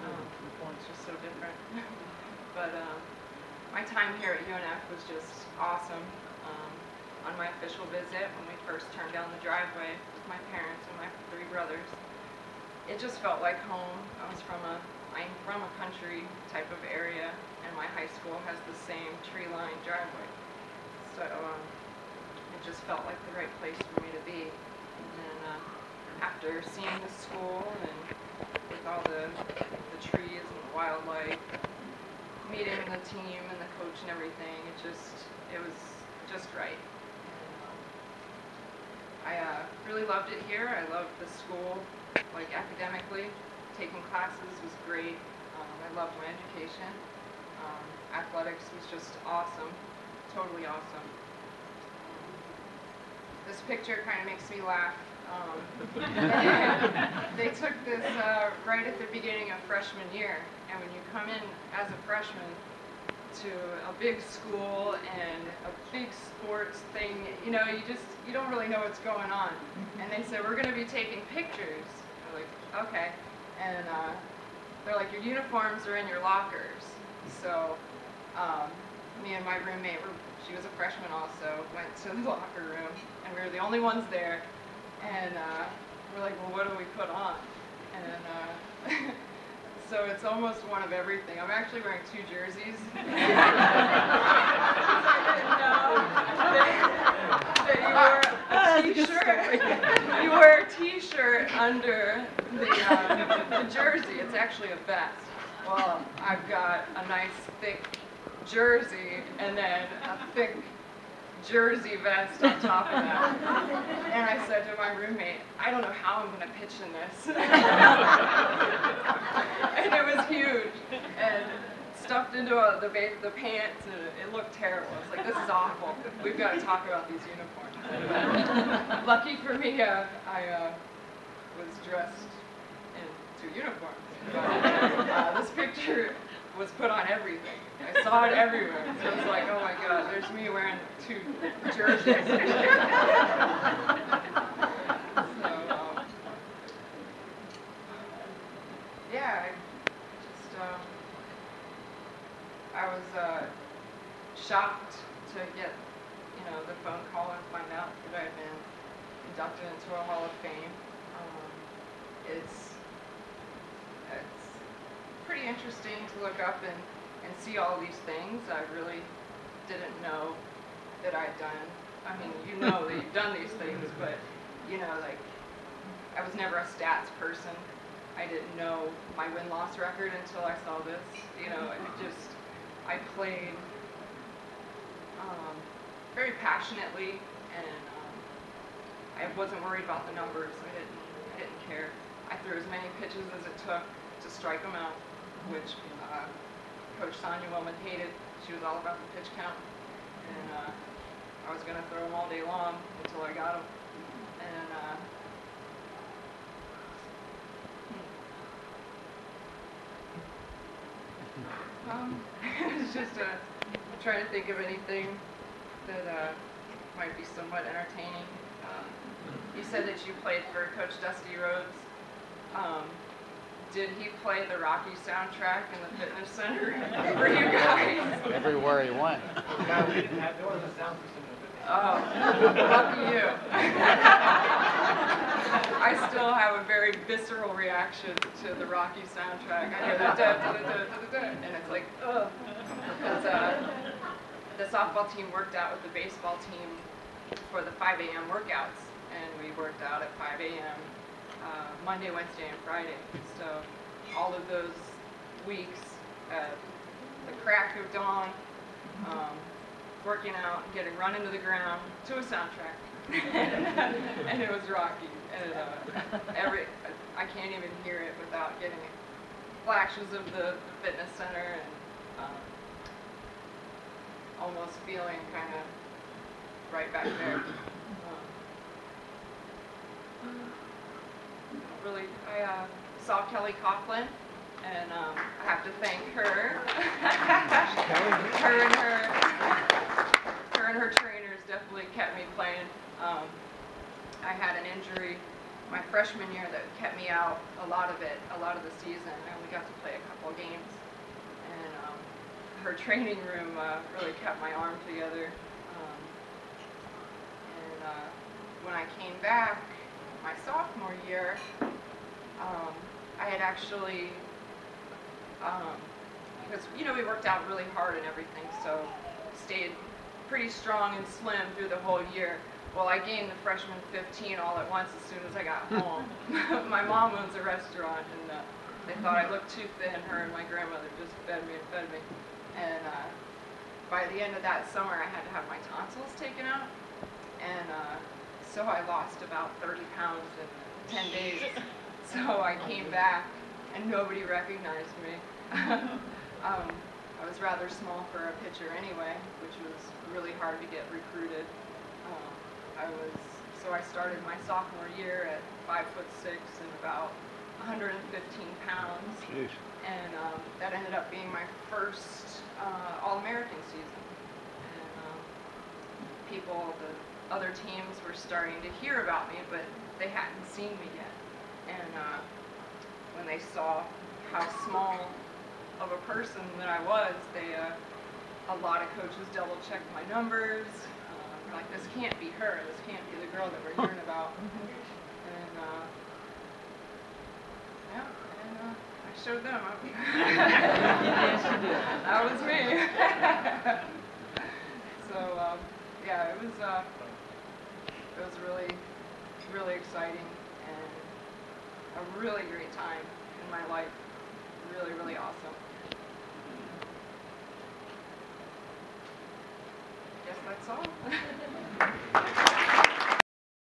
It's just so different. But my time here at UNF was just awesome. On my official visit, when we first turned down the driveway with my parents and my 3 brothers, it just felt like home. I'm from a country type of area, and my high school has the same tree-lined driveway. So it just felt like the right place for me to be. And then after seeing the school and with all the trees and the wildlife, meeting the team and the coach and everything, it was just right. I really loved it here. I loved the school, like academically. Taking classes was great. I loved my education. Athletics was just awesome, totally awesome. This picture kind of makes me laugh. They took this right at the beginning of freshman year, and when you come in as a freshman to a big school and a big sports thing, you know, you don't really know what's going on. And they said, we're going to be taking pictures. I'm like, okay. And they're like, your uniforms are in your lockers. So me and my roommate, she was a freshman also, went to the locker room, and we were the only ones there. And we're like, well, what do we put on? And so it's almost one of everything. I'm actually wearing 2 jerseys. I didn't know that you wear a t-shirt under the jersey. It's actually a vest. Well, I've got a nice thick jersey and then a thick jersey vest on top of that. And I said to my roommate, I don't know how I'm going to pitch in this. And it was huge. And stuffed into the pants, and it looked terrible. I was like, this is awful. We've got to talk about these uniforms. Lucky for me, I was dressed in 2 uniforms. But, this picture was put on everything. I saw it everywhere. So it was like, oh my God, there's me wearing 2 jerseys. So, yeah, I was shocked to get, the phone call and find out that I had been inducted into a Hall of Fame. It's pretty interesting to look up and see all these things. I really didn't know that I'd done. I mean, you know that you've done these things, but, like, I was never a stats person. I didn't know my win-loss record until I saw this. I played very passionately, and I wasn't worried about the numbers. I didn't care. I threw as many pitches as it took to strike them out, which Coach Sonia Wellman hated. She was all about the pitch count, and I was going to throw them all day long until I got them. And it's just trying to think of anything that might be somewhat entertaining. You said that you played for Coach Dusty Rhodes. Did he play the Rocky soundtrack in the fitness center for you guys? Everywhere he went. No, we didn't have, there wasn't a sound system in the fitness center. Oh, lucky you. I still have a very visceral reaction to the Rocky soundtrack. I hear that, and it's like, ugh. Because the softball team worked out with the baseball team for the 5 a.m. workouts, and we worked out at 5 a.m. Monday, Wednesday, and Friday. So all of those weeks, the crack of dawn, working out, getting run into the ground to a soundtrack, and it was Rocky. And I can't even hear it without getting flashes of the fitness center and almost feeling kind of right back there. Really, I saw Kelly Coughlin, and I have to thank her. her and her trainers definitely kept me playing. I had an injury my freshman year that kept me out a lot of the season. I only got to play a couple of games, and her training room really kept my arm together. When I came back my sophomore year, I had actually, because we worked out really hard and everything, so stayed pretty strong and slim through the whole year. Well, I gained the freshman 15 all at once as soon as I got home. My mom owns a restaurant, and they thought I looked too thin. Her and my grandmother just fed me and fed me. And by the end of that summer, I had to have my tonsils taken out. And so I lost about 30 pounds in 10 days. So I came back, and nobody recognized me. I was rather small for a pitcher anyway, which was really hard to get recruited. So I started my sophomore year at 5'6" and about 115 pounds. Jeez. And that ended up being my first All-American season. And the other teams were starting to hear about me, but they hadn't seen me yet. And when they saw how small of a person that I was, a lot of coaches double-checked my numbers. They're like, this can't be her. This can't be the girl that we're hearing about. And I showed them. Yes, you did. That was me. So yeah, it was really, really exciting and a really great time in my life. Really, really awesome. I guess that's all.